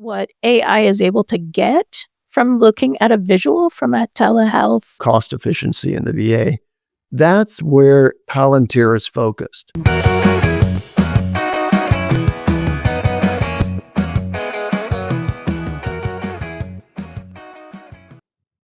what AI is able to get from looking at a visual from a telehealth cost efficiency in the VA. That's where Palantir is focused.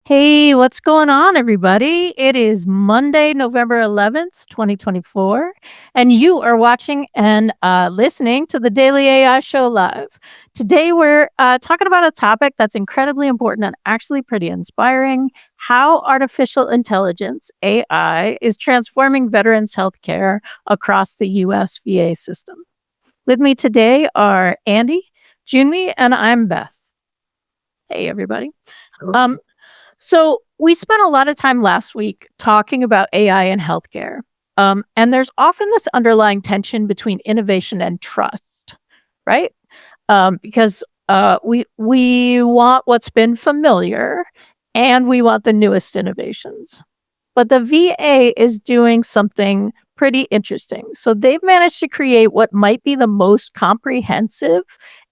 Hey, what's going on, everybody? It is Monday, November 11th, 2024, and you are watching and listening to the Daily AI Show Live. Today, we're talking about a topic that's incredibly important and actually pretty inspiring: how artificial intelligence, AI, is transforming veterans' healthcare across the U.S. VA system. With me today are Andy, Jyunmi, and I'm Beth. Hey, everybody. So we spent a lot of time last week talking about AI in healthcare. And there's often this underlying tension between innovation and trust, right? Because we want what's been familiar and we want the newest innovations. But the VA is doing something pretty interesting. So they've managed to create what might be the most comprehensive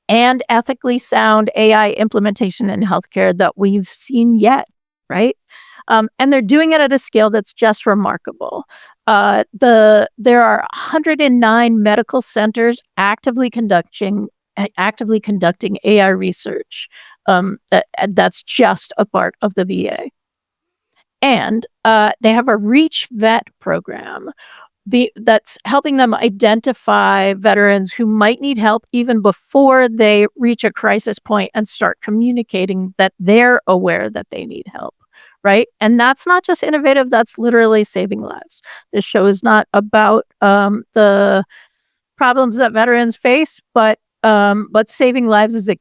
and ethically sound AI implementation in healthcare that we've seen yet. Right. And they're doing it at a scale that's just remarkable. There are 109 medical centers actively conducting AI research. That's just a part of the VA. And they have a Reach Vet program that's helping them identify veterans who might need help even before they reach a crisis point and start communicating that they're aware that they need help, right? And that's not just innovative, that's literally saving lives. This show is not about the problems that veterans face, but saving lives is a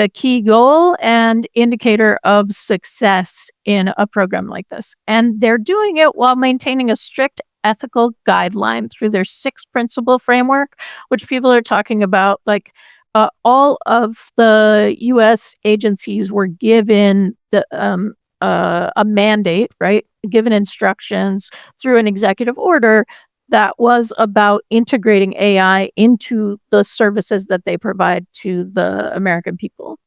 key goal and indicator of success in a program like this. And they're doing it while maintaining a strict ethical guideline through their 6-principle framework, which people are talking about. Like all of the U.S. agencies were given a mandate, right? Given instructions through an executive order that was about integrating AI into the services that they provide to the American people.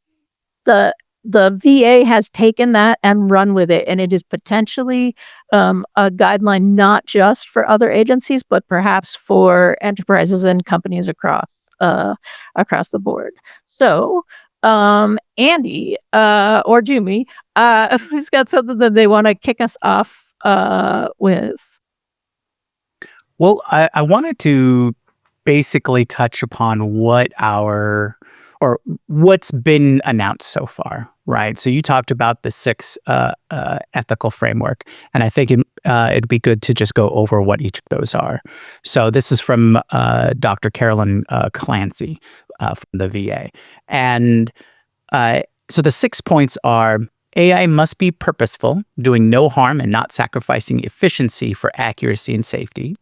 The VA has taken that and run with it, and it is potentially a guideline not just for other agencies, but perhaps for enterprises and companies across the board. So, Andy or Jyunmi, who's got something that they want to kick us off with? Well, I wanted to basically touch upon what's been announced so far, right? So you talked about the 6 ethical framework, and I think it'd be good to just go over what each of those are. So this is from Dr. Carolyn Clancy from the VA. And so the 6 points are: AI must be purposeful, doing no harm and not sacrificing efficiency for accuracy and safety.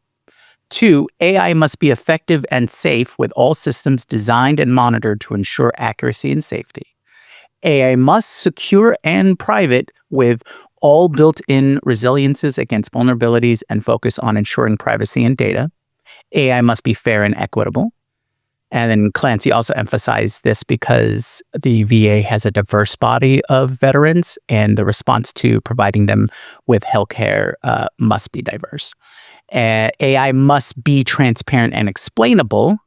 2, AI must be effective and safe with all systems designed and monitored to ensure accuracy and safety. AI must secure and private with all built-in resiliences against vulnerabilities and focus on ensuring privacy and data. AI must be fair and equitable. And then Clancy also emphasized this because the VA has a diverse body of veterans, and the response to providing them with healthcare must be diverse. AI must be transparent and explainable,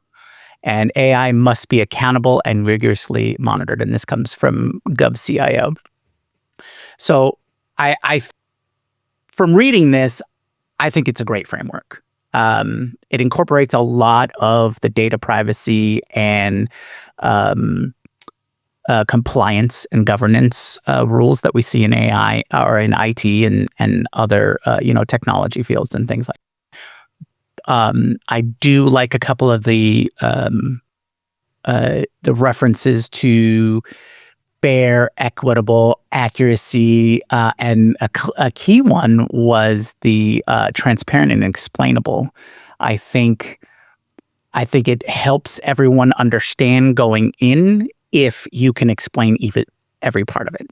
and AI must be accountable and rigorously monitored. And this comes from GovCIO. So from reading this, I think it's a great framework. It incorporates a lot of the data privacy and compliance and governance rules that we see in AI or in IT and other technology fields and things like that. I do like a couple of the references to fair, equitable, accuracy, and a key one was the transparent and explainable. I think it helps everyone understand going in if you can explain even every part of it.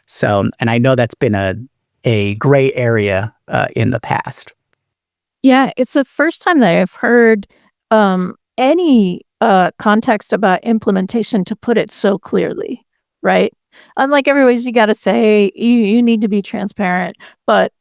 So, and I know that's been a gray area in the past. Yeah, it's the first time that I've heard any context about implementation to put it so clearly, right? Unlike everybody's, you got to say you need to be transparent, but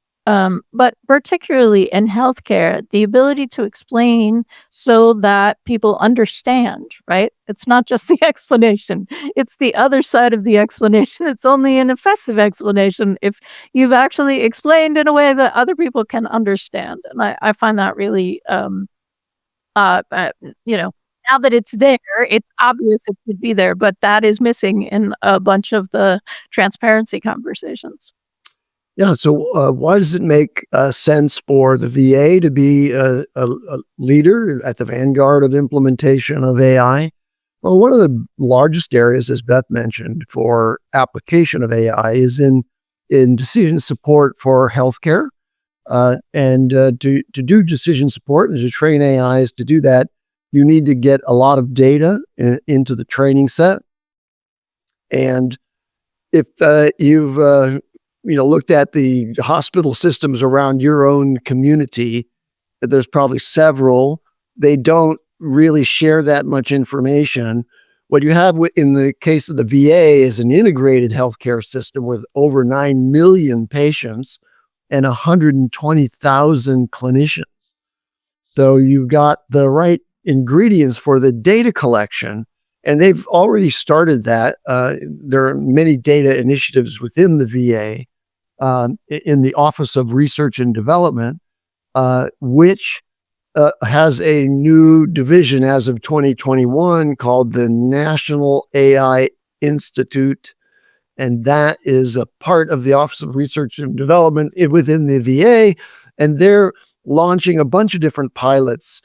particularly in healthcare, the ability to explain so that people understand, right? It's not just the explanation; it's the other side of the explanation. It's only an effective explanation if you've actually explained in a way that other people can understand, and I find that really, uh, uh, you know, now that it's there, it's obvious it should be there, but that is missing in a bunch of the transparency conversations. Yeah. So, why does it make sense for the VA to be a leader at the vanguard of implementation of AI? Well, one of the largest areas, as Beth mentioned, for application of AI is in decision support for healthcare. To do decision support and to train AIs to do that, you need to get a lot of data into the training set. And if you've looked at the hospital systems around your own community, there's probably several. They don't really share that much information. What you have in the case of the VA is an integrated healthcare system with over 9 million patients and 120,000 clinicians. So you've got the right ingredients for the data collection, and they've already started that. There are many data initiatives within the VA in the Office of Research and Development, which has a new division as of 2021 called the National AI Institute. And that is a part of the Office of Research and Development within the VA. And they're launching a bunch of different pilots.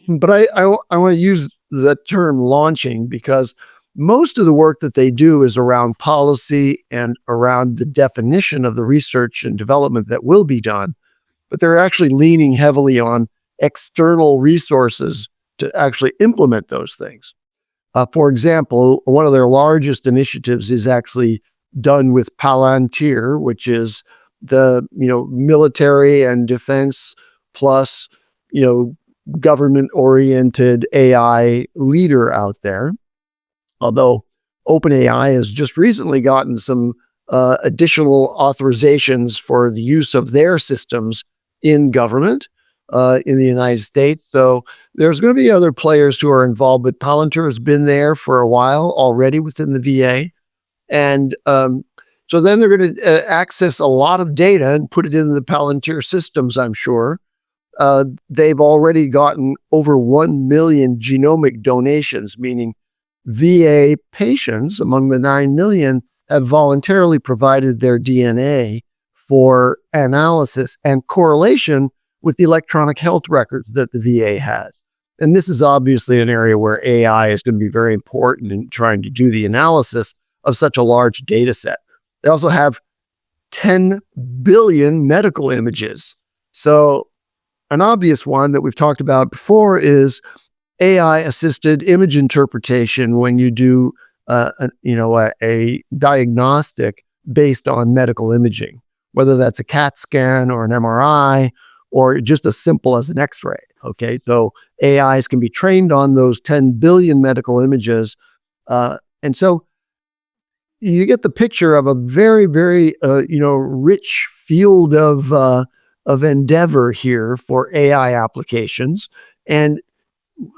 But I want to use the term launching because most of the work that they do is around policy and around the definition of the research and development that will be done. But they're actually leaning heavily on external resources to actually implement those things. For example, one of their largest initiatives is actually done with Palantir, which is the military and defense plus government-oriented AI leader out there. Although OpenAI has just recently gotten some additional authorizations for the use of their systems in government in the United States. So there's going to be other players who are involved, but Palantir has been there for a while already within the VA. And so then they're going to access a lot of data and put it in the Palantir systems, I'm sure. They've already gotten over 1 million genomic donations, meaning VA patients among the 9 million have voluntarily provided their DNA for analysis and correlation with the electronic health records that the VA has. And this is obviously an area where AI is going to be very important in trying to do the analysis of such a large data set. They also have 10 billion medical images. So an obvious one that we've talked about before is AI-assisted image interpretation when you do a diagnostic based on medical imaging, whether that's a CAT scan or an MRI or just as simple as an X-ray. Okay, so AIs can be trained on those 10 billion medical images, and so you get the picture of a very, very rich field of endeavor here for AI applications. And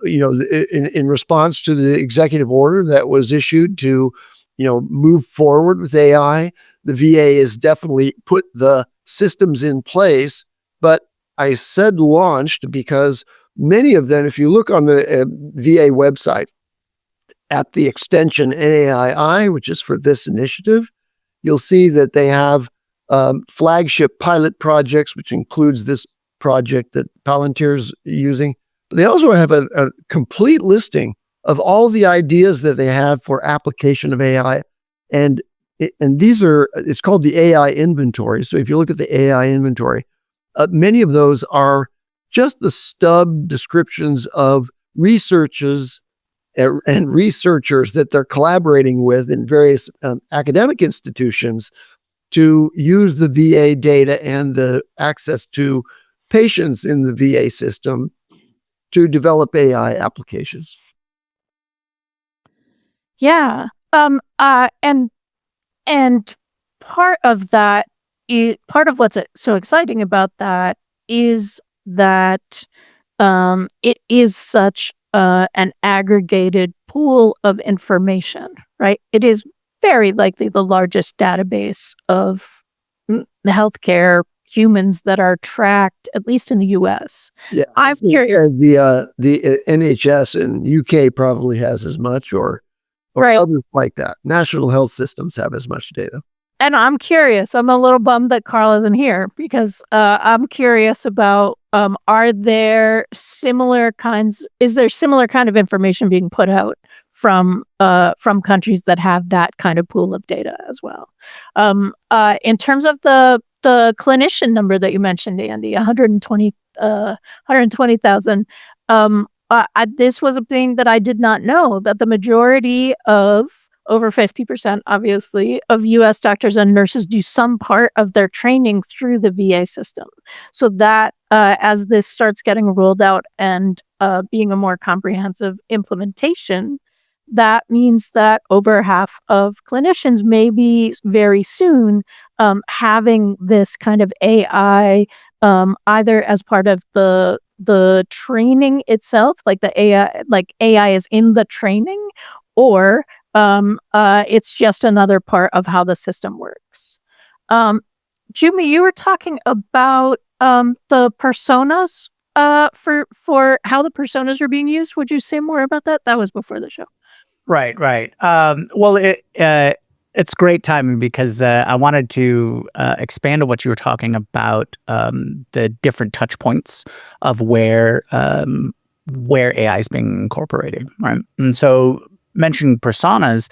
in response to the executive order that was issued to, move forward with AI, the VA has definitely put the systems in place. But I said launched because many of them, if you look on the VA website at the extension NAII, which is for this initiative, you'll see that they have flagship pilot projects, which includes this project that Palantir's using. They also have a complete listing of all the ideas that they have for application of AI. And it's called the AI inventory. So if you look at the AI inventory, many of those are just the stub descriptions of researchers and researchers that they're collaborating with in various academic institutions to use the VA data and the access to patients in the VA system to develop AI applications. Yeah. And part of that part of what's so exciting about that is that it is such an aggregated pool of information, right? It is very likely the largest database of healthcare humans that are tracked, at least in the US. Yeah, I'm curious. the NHS in UK probably has as much, or Right. others like that. National health systems have as much data. And I'm curious. I'm a little bummed that Carl isn't here because I'm curious about are there similar kinds? Is there similar kind of information being put out from countries that have that kind of pool of data as well? In terms of the clinician number that you mentioned, Andy, 120,000. This was a thing that I did not know, that the majority of over 50%, obviously, of US doctors and nurses do some part of their training through the VA system. So that as this starts getting rolled out and being a more comprehensive implementation, that means that over half of clinicians may be very soon having this kind of AI either as part of the training itself, like the AI, like AI is in the training, or it's just another part of how the system works. Jyunmi, you were talking about the personas for how the personas are being used. Would you say more about that? That was before the show. Right, right. Well, it's great timing because I wanted to expand on what you were talking about, the different touch points of where AI is being incorporated, right? And so, mentioning personas,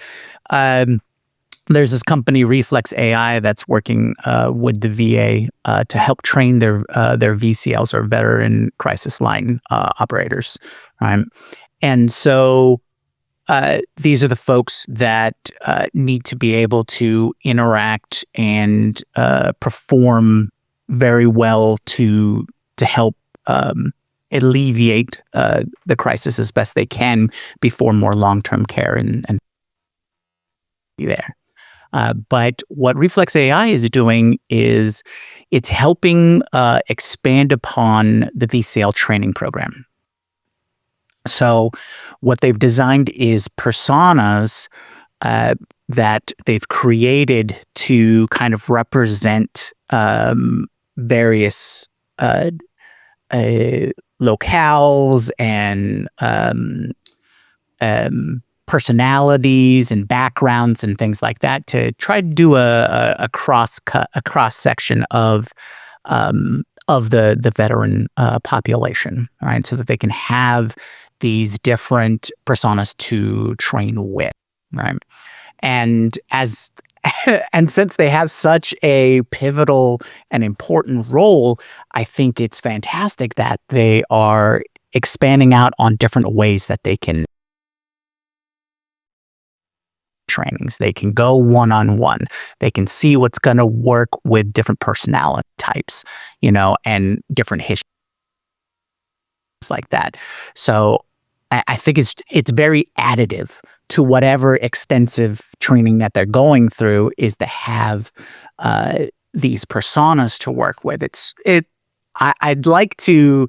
there's this company, Reflex AI, that's working with the VA to help train their VCLs, or veteran crisis line operators, right? And so these are the folks that need to be able to interact and perform very well to help alleviate the crisis as best they can before more long-term care and be there. But what Reflex AI is doing is it's helping expand upon the VCL training program. So what they've designed is personas that they've created to kind of represent various locales and personalities and backgrounds and things like that, to try to do a cross section of the veteran population, right? So that they can have these different personas to train with, right? And and since they have such a pivotal and important role, I think it's fantastic that they are expanding out on different ways that they can trainings. They can go one-on-one. They can see what's going to work with different personality types, and different histories like that. So I think it's very additive to whatever extensive training that they're going through, is to have these personas to work with. I'd like to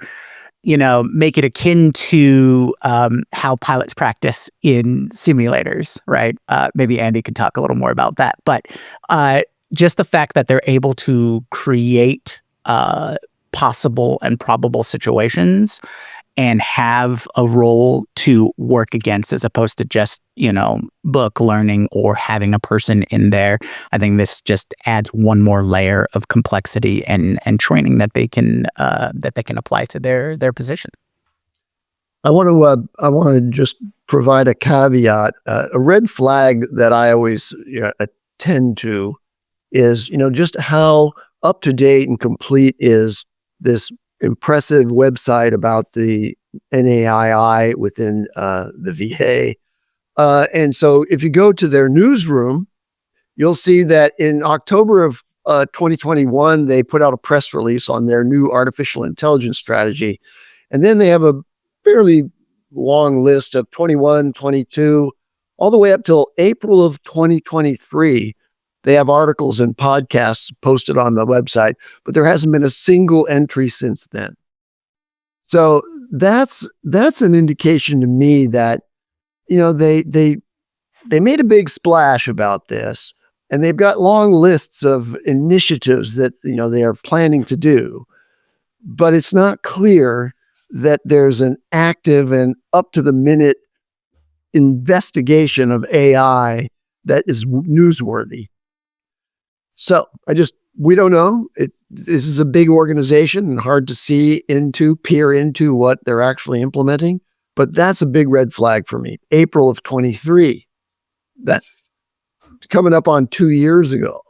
make it akin to how pilots practice in simulators, right? Maybe Andy could talk a little more about that. But just the fact that they're able to create possible and probable situations and have a role to work against, as opposed to just, book learning or having a person in there. I think this just adds one more layer of complexity and training that they can apply to their position. I want to just provide a caveat. A red flag that I always attend to is just how up to date and complete is this impressive website about the NAII within the VA. And so if you go to their newsroom, you'll see that in October of 2021, they put out a press release on their new artificial intelligence strategy. And then they have a fairly long list of 21, 22 all the way up till April of 2023. They have articles and podcasts posted on the website, but there hasn't been a single entry since then. So that's an indication to me that, they made a big splash about this, and they've got long lists of initiatives that, they are planning to do, but it's not clear that there's an active and up to the minute investigation of AI that is newsworthy. So we don't know. This is a big organization and hard to peer into what they're actually implementing. But that's a big red flag for me. April of 23, that coming up on 2 years ago,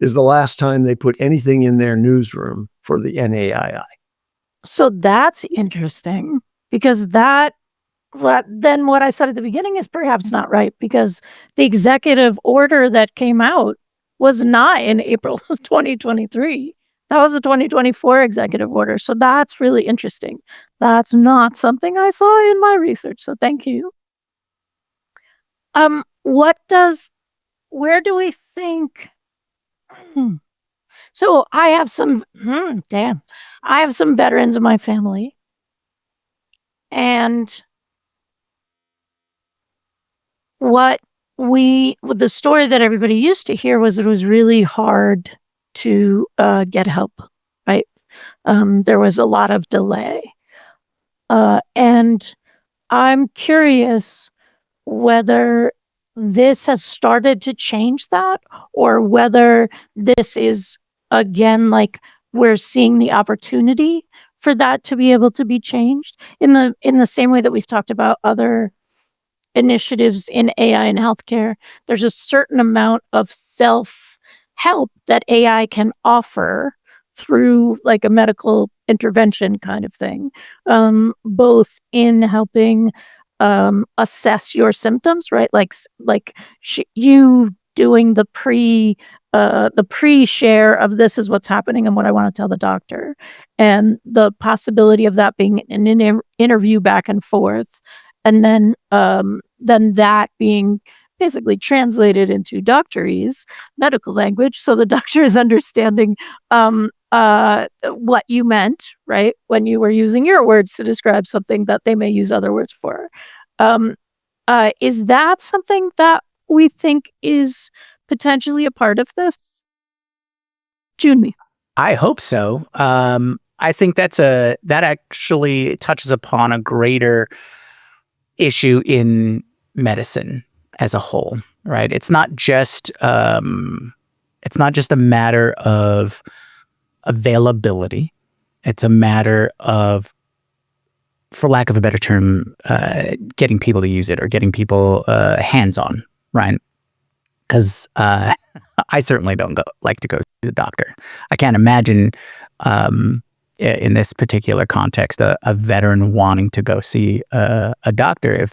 is the last time they put anything in their newsroom for the NAII. So that's interesting, because then what I said at the beginning is perhaps not right, because the executive order that came out was not in April of 2023. That was a 2024 executive order. So that's really interesting. That's not something I saw in my research. So thank you. Where do we think? So I have some, I have some veterans in my family. And the story that everybody used to hear was it was really hard to get help, right? There was a lot of delay. And I'm curious whether this has started to change that, or whether this is, again, like we're seeing the opportunity for that to be able to be changed in the same way that we've talked about other initiatives in AI and healthcare. There's a certain amount of self-help that AI can offer through like a medical intervention kind of thing, both in helping assess your symptoms, right? You doing the pre-share of this is what's happening and what I want to tell the doctor, and the possibility of that being an interview back and forth, and then that being basically translated into doctorese medical language, so the doctor is understanding what you meant, right, when you were using your words to describe something that they may use other words for. Is that something that we think is potentially a part of this? Jyunmi. I hope so. I think that actually touches upon a greater issue in medicine as a whole, right? It's not just a matter of availability. It's a matter of, for lack of a better term, getting people to use it, or getting people hands-on, right? Because I certainly don't like to go to the doctor. I can't imagine in this particular context a veteran wanting to go see a doctor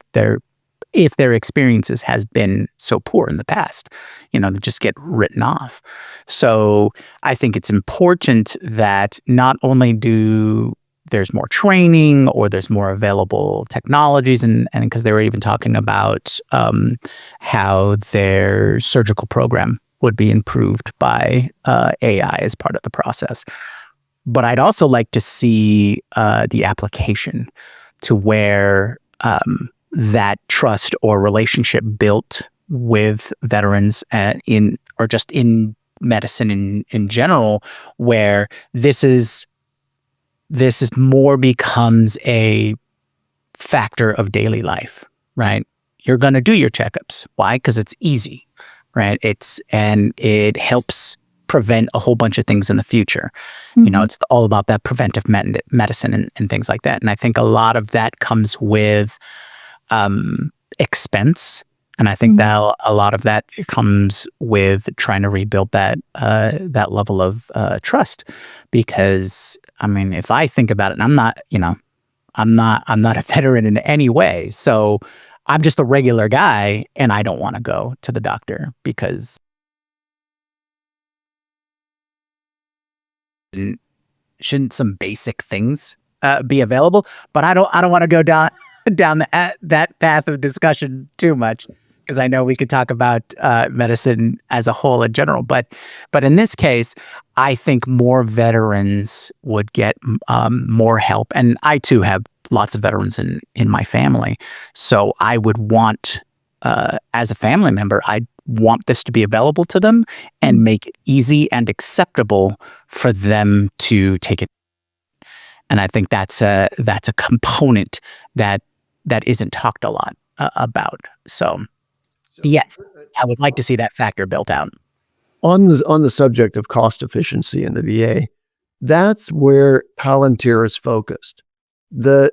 if their experiences has been so poor in the past, to just get written off. So I think it's important that not only there's more training, or there's more available technologies, and because they were even talking about how their surgical program would be improved by AI as part of the process. But I'd also like to see the application to where that trust or relationship built with veterans in medicine in general, where this more becomes a factor of daily life, right? You're going to do your checkups. Why? Because it's easy, right? It helps prevent a whole bunch of things in the future. Mm-hmm. It's all about that preventive medicine and things like that. And I think a lot of that comes with expense. And I think that a lot of that comes with trying to rebuild that level of trust. Because if I think about it, and I'm not a veteran in any way, so I'm just a regular guy, and I don't want to go to the doctor because shouldn't some basic things be available? But I don't want to go down that path of discussion too much. because I know we could talk about medicine as a whole in general, but in this case, I think more veterans would get more help, and I too have lots of veterans in my family, so I would want, as a family member, I want this to be available to them and make it easy and acceptable for them to take it. And I think that's a component that isn't talked a lot about. So yes, I would like to see that factor built out. On the subject of cost efficiency in the VA, that's where Palantir is focused. The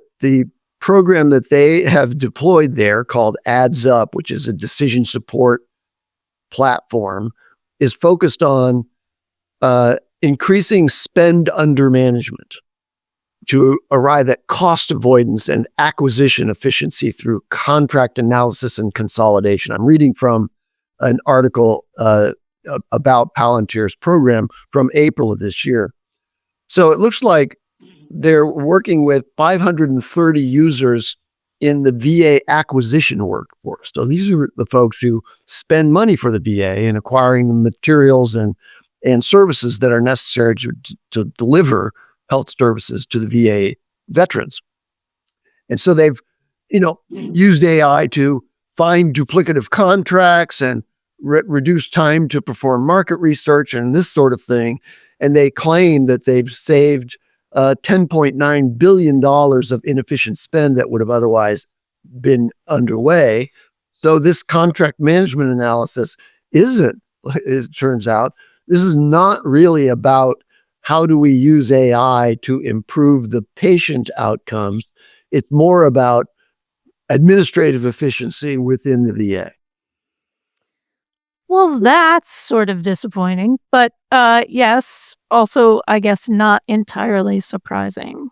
program that they have deployed there, called Adds Up, which is a decision support platform, is focused on increasing spend under management to arrive at cost avoidance and acquisition efficiency through contract analysis and consolidation. I'm reading from an article about Palantir's program from April of this year. So it looks like they're working with 530 users in the VA acquisition workforce. So these are the folks who spend money for the VA in acquiring the materials and services that are necessary to deliver health services to the VA veterans. And so they've, used AI to find duplicative contracts and reduce time to perform market research and this sort of thing. And they claim that they've saved $10.9 billion of inefficient spend that would have otherwise been underway. So this contract management analysis isn't, it turns out, this is not really about how do we use AI to improve the patient outcomes. It's more about administrative efficiency within the VA. Well, that's sort of disappointing, but yes, also, I guess, not entirely surprising.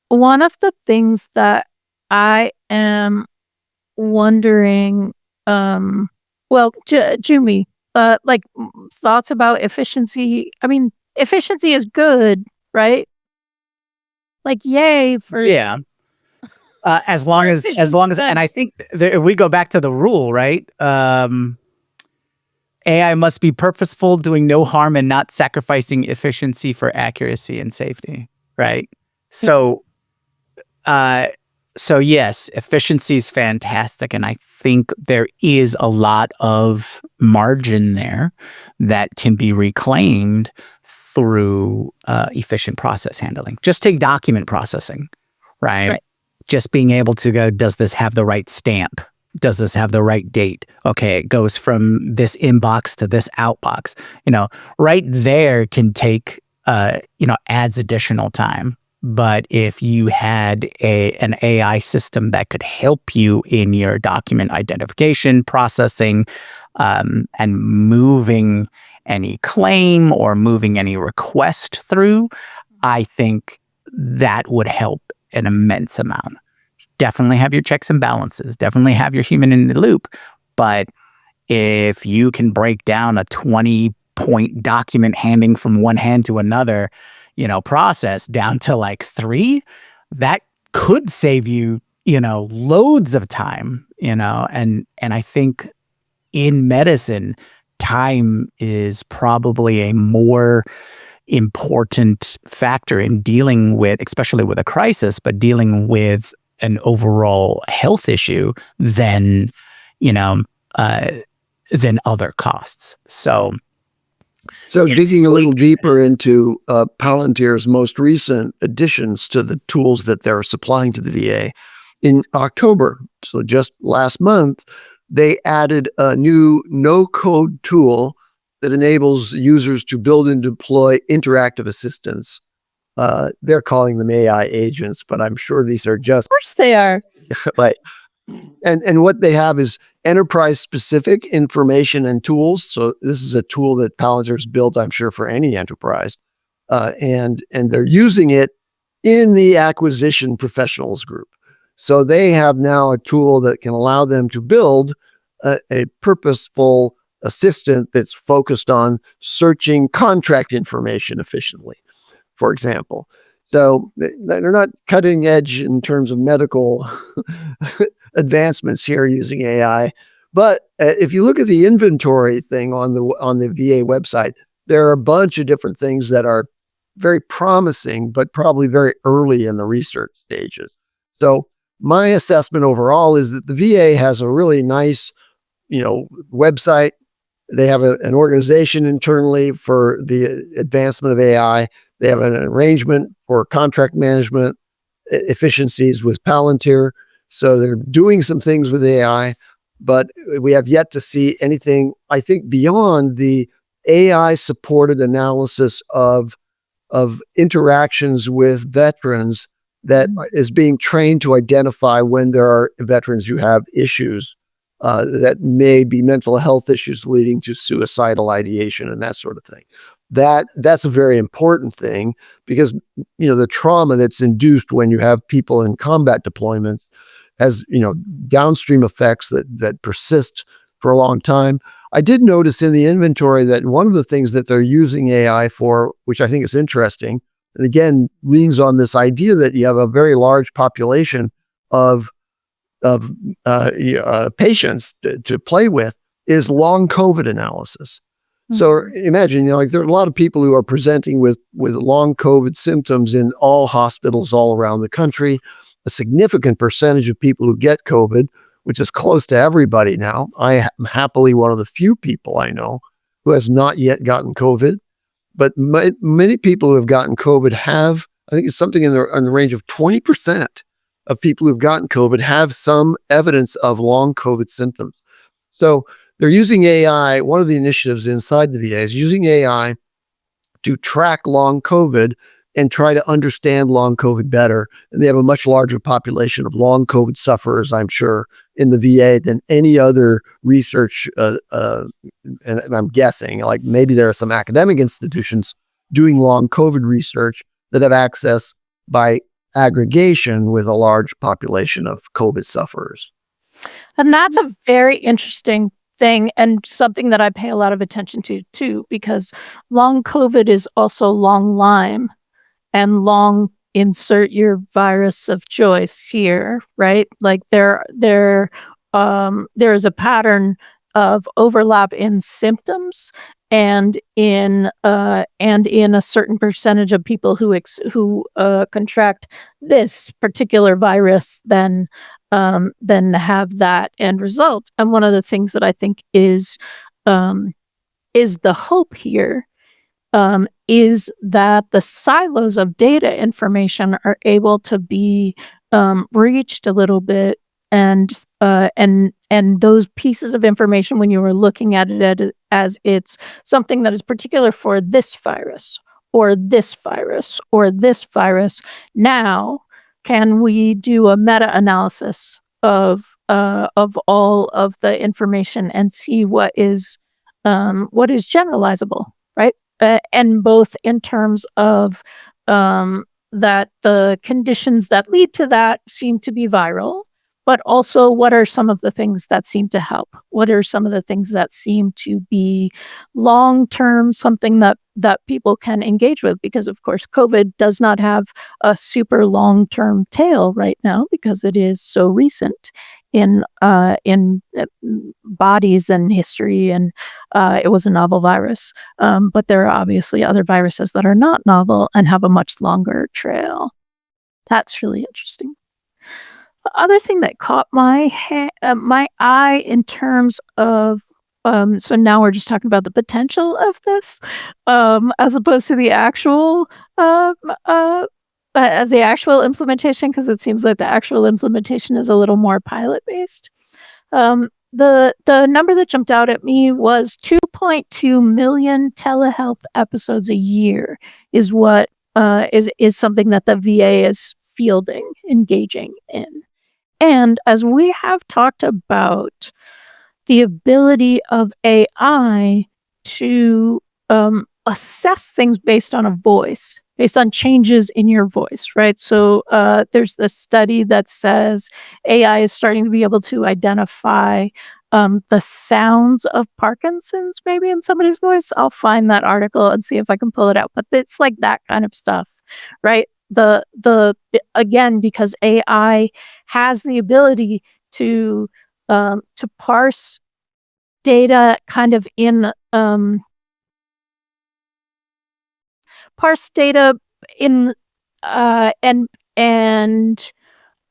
One of the things that I am wondering, Jyunmi, thoughts about efficiency. I mean, efficiency is good, right? Like, yay for as long as, and I think we go back to the rule, right? AI must be purposeful, doing no harm, and not sacrificing efficiency for accuracy and safety, right? So, yes, efficiency is fantastic, and I think there is a lot of margin there that can be reclaimed through efficient process handling. Just take document processing, right? Just being able to go, does this have the right stamp? Does this have the right date? Okay, it goes from this inbox to this outbox. Right there can take, adds additional time. But if you had an AI system that could help you in your document identification, processing, and moving any claim or moving any request through, I think that would help an immense amount. Definitely have your checks and balances, definitely have your human in the loop. But if you can break down a 20-point document handing from one hand to another, process down to like 3, that could save you, loads of time, and I think in medicine, time is probably a more important factor in dealing with, especially with a crisis, but dealing with an overall health issue than other costs. So digging a little deeper into Palantir's most recent additions to the tools that they're supplying to the VA, in October, so just last month, they added a new no-code tool that enables users to build and deploy interactive assistants. They're calling them AI agents, but I'm sure these are just... Of course they are. Right. And what they have is enterprise-specific information and tools. So this is a tool that Palantir's built, I'm sure, for any enterprise. And they're using it in the acquisition professionals group. So they have now a tool that can allow them to build a purposeful assistant that's focused on searching contract information efficiently, for example. So they're not cutting edge in terms of medical advancements here using AI, But if you look at the inventory thing on the VA website, there are a bunch of different things that are very promising, but probably very early in the research stages. So my assessment overall is that the VA has a really nice, website. They have an organization internally for the advancement of AI. They have an arrangement for contract management efficiencies with Palantir. So they're doing some things with AI, but we have yet to see anything, I think, beyond the AI supported analysis of interactions with veterans that is being trained to identify when there are veterans who have issues that may be mental health issues leading to suicidal ideation and that sort of thing. That's a very important thing because the trauma that's induced when you have people in combat deployments has downstream effects that persist for a long time. I did notice in the inventory that one of the things that they're using AI for, which I think is interesting, and again leans on this idea that you have a very large population of patients to play with, is long COVID analysis. So imagine, there are a lot of people who are presenting with long COVID symptoms in all hospitals all around the country. A significant percentage of people who get COVID, which is close to everybody now. I am happily one of the few people I know who has not yet gotten COVID. But many people who have gotten COVID have, I think it's something in the range of 20% of people who've gotten COVID have some evidence of long COVID symptoms. So they're using AI. One of the initiatives inside the VA is using AI to track long COVID and try to understand long COVID better. And they have a much larger population of long COVID sufferers, I'm sure, in the VA than any other research. And I'm guessing, like maybe there are some academic institutions doing long COVID research that have access by aggregation with a large population of COVID sufferers. And that's a very interesting thing and something that I pay a lot of attention to too, because long COVID is also long Lyme and long insert your virus of choice here, right? Like there is a pattern of overlap in symptoms and in a certain percentage of people who contract this particular virus then have that end result. And one of the things that I think is the hope here is that the silos of data information are able to be reached a little bit, and those pieces of information, when you were looking at it as it's something that is particular for this virus or this virus or this virus, now can we do a meta-analysis of all of the information and see what is generalizable, right? And both in terms of that the conditions that lead to that seem to be viral, but also what are some of the things that seem to help? What are some of the things that seem to be long-term, something that people can engage with? Because of course, COVID does not have a super long-term tail right now because it is so recent in bodies and history, and it was a novel virus. But there are obviously other viruses that are not novel and have a much longer trail. That's really interesting. The other thing that caught my eye in terms of so now we're just talking about the potential of this, as opposed to the actual as the actual implementation, because it seems like the actual implementation is a little more pilot based. The number that jumped out at me was 2.2 million telehealth episodes a year is what is something that the VA is fielding, engaging in. And as we have talked about the ability of AI to assess things based on a voice, based on changes in your voice, right? So there's this study that says AI is starting to be able to identify the sounds of Parkinson's maybe in somebody's voice. I'll find that article and see if I can pull it out. But it's like that kind of stuff, right? Again, because AI has the ability to parse data kind of in parse data in and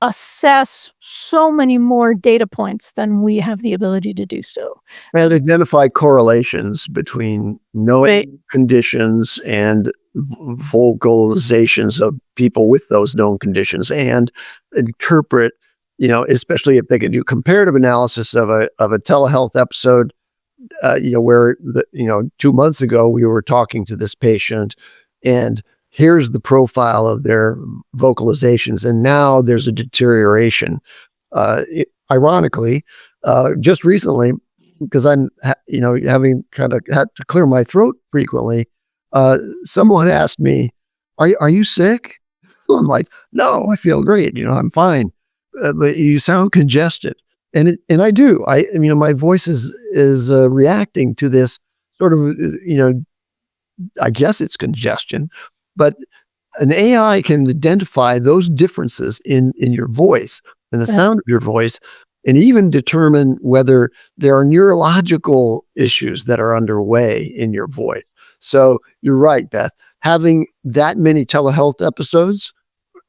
assess so many more data points than we have the ability to do so. And identify correlations between knowing conditions and vocalizations of people with those known conditions, and interpret, especially if they can do comparative analysis of a telehealth episode, where 2 months ago we were talking to this patient, and here's the profile of their vocalizations, and now there's a deterioration. Ironically, just recently, because I'm, having kind of had to clear my throat frequently, someone asked me, "Are you sick?" I'm like, "No, I feel great. I'm fine, but you sound congested." And I do. My voice is reacting to this sort of, I guess it's congestion, but an AI can identify those differences in your voice and the sound of your voice, and even determine whether there are neurological issues that are underway in your voice. So you're right, Beth. Having that many telehealth episodes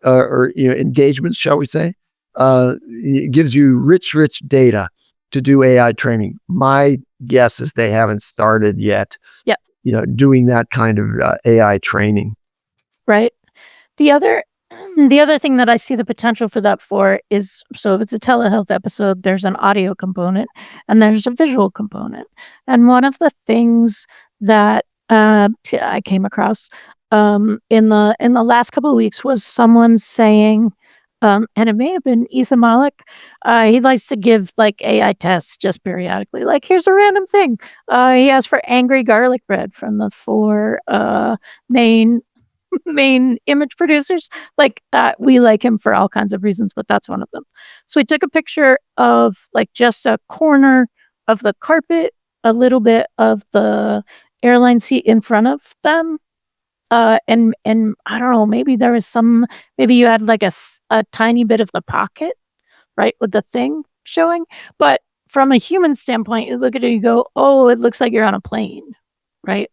or engagements, shall we say, it gives you rich data to do AI training. My guess is they haven't started yet. Yep. Doing that kind of AI training. Right. The other thing that I see the potential for that for is, so if it's a telehealth episode, there's an audio component and there's a visual component. And one of the things that I came across in the last couple of weeks was someone saying, and it may have been Ethan Malik. He likes to give like AI tests just periodically. Like, here's a random thing. He asked for angry garlic bread from the 4 main image producers. Like, we like him for all kinds of reasons, but that's one of them. So we took a picture of like just a corner of the carpet, a little bit of the airline seat in front of them. And I don't know, maybe there was maybe you had like a tiny bit of the pocket, right, with the thing showing. But from a human standpoint, you look at it, you go, oh, it looks like you're on a plane, right?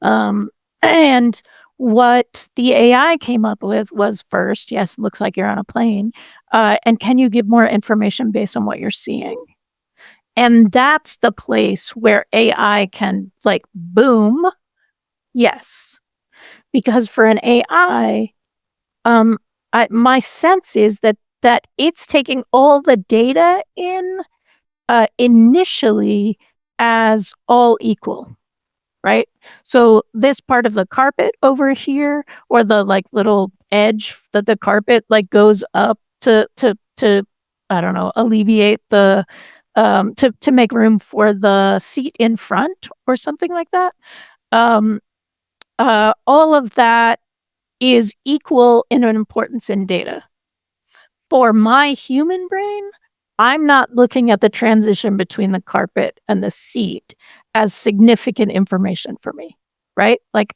And what the AI came up with was, first, yes, it looks like you're on a plane. And can you give more information based on what you're seeing? And that's the place where AI can, like, boom, yes. Because for an AI, my sense is that it's taking all the data in initially as all equal. Right? So this part of the carpet over here, or the like little edge that the carpet like goes up to I don't know, alleviate the to make room for the seat in front or something like that. All of that is equal in an importance in data. For my human brain, I'm not looking at the transition between the carpet and the seat as significant information for me, right? Like,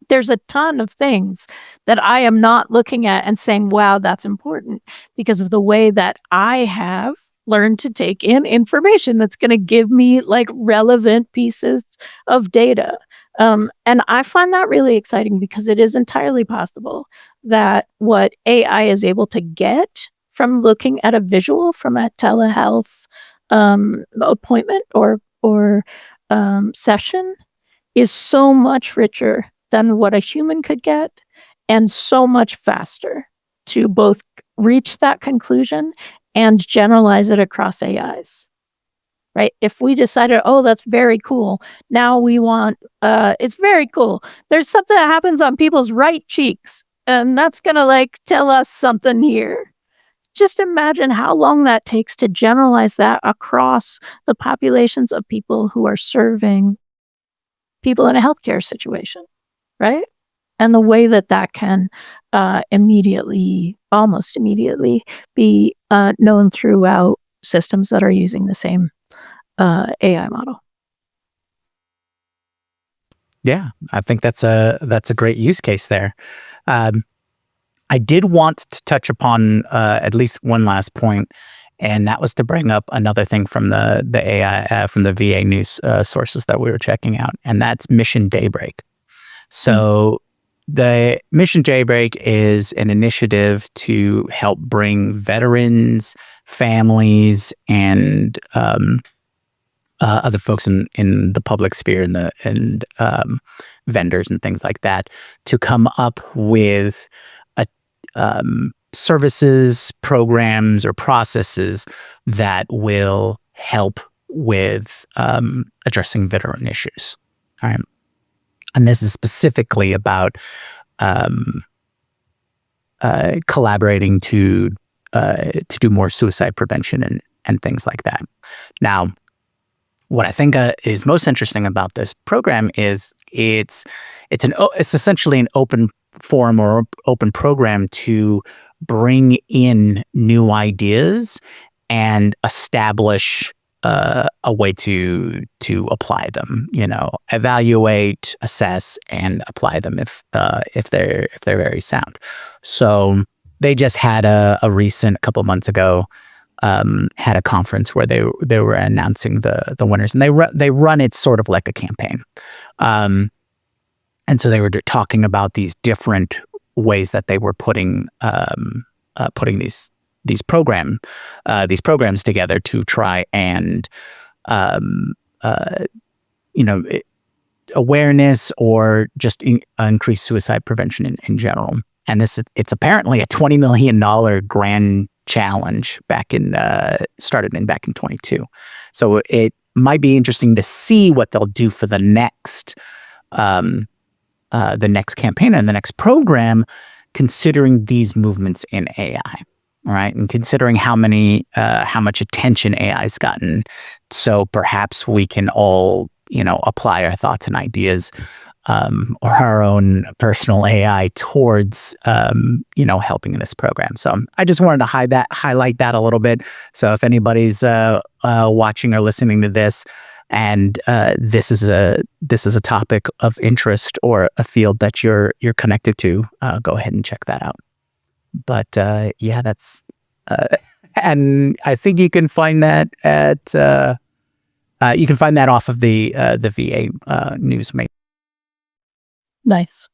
there's a ton of things that I am not looking at and saying, wow, that's important, because of the way that I have learned to take in information that's going to give me like relevant pieces of data. And I find that really exciting, because it is entirely possible that what AI is able to get from looking at a visual from a telehealth appointment or session is so much richer than what a human could get, and so much faster to both reach that conclusion and generalize it across AIs. Right? If we decided, oh, that's very cool. Now we want, it's very cool. There's something that happens on people's right cheeks, and that's going to like tell us something here. Just imagine how long that takes to generalize that across the populations of people who are serving people in a healthcare situation, right? And the way that can almost immediately be known throughout systems that are using the same AI model. Yeah, I think that's a great use case there. I did want to touch upon at least one last point, And that was to bring up another thing from the AI from the VA news sources that we were checking out, and that's Mission Daybreak. So the Mission Daybreak is an initiative to help bring veterans, families, and other folks in the public sphere and vendors and things like that to come up with services, programs, or processes that will help with addressing veteran issues. All right. And this is specifically about collaborating to do more suicide prevention and things like that. Now, what I think is most interesting about this program is it's essentially an open forum or open program to bring in new ideas and establish a way to apply them. Evaluate, assess, and apply them if they're very sound. So they just had a couple months ago. Had a conference where they were announcing the winners, and they run it sort of like a campaign, and so they were talking about these different ways that they were putting these programs together to try and awareness or just increase suicide prevention in general. And it's apparently a $20 million grand challenge started back in 22. So it might be interesting to see what they'll do for the next campaign and the next program, considering these movements in AI, right? And considering how much attention AI's gotten. So perhaps we can all, apply our thoughts and ideas or our own personal AI towards, helping in this program. So I just wanted to highlight that a little bit. So if anybody's watching or listening to this, and this is a topic of interest or a field that you're connected to, go ahead and check that out. But yeah, that's and I think you can find that at off of the VA news. Nice.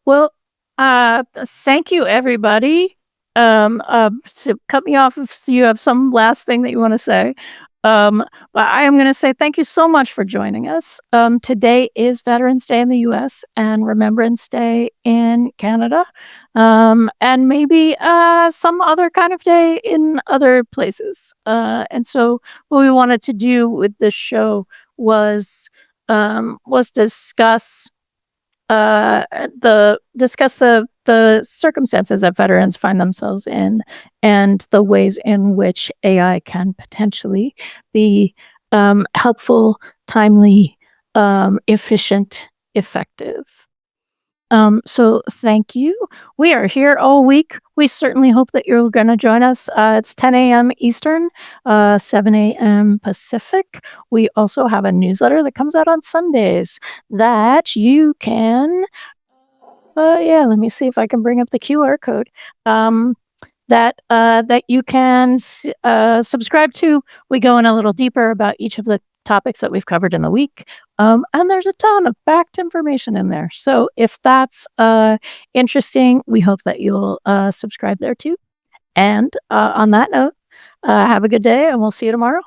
Well, thank you, everybody. So cut me off if you have some last thing that you want to say. But I am going to say thank you so much for joining us. Today is Veterans Day in the U.S. and Remembrance Day in Canada, and maybe some other kind of day in other places. And so what we wanted to do with this show was discuss the circumstances that veterans find themselves in and the ways in which AI can potentially be helpful, timely, efficient, effective. So thank you. We are here all week. We certainly hope that you're going to join us. It's 10 a.m. Eastern, 7 a.m. Pacific. We also have a newsletter that comes out on Sundays that you can, let me see if I can bring up the QR code. That you can subscribe to. We go in a little deeper about each of the topics that we've covered in the week. And there's a ton of backed information in there. So if that's interesting, we hope that you'll subscribe there too. And on that note, have a good day and we'll see you tomorrow.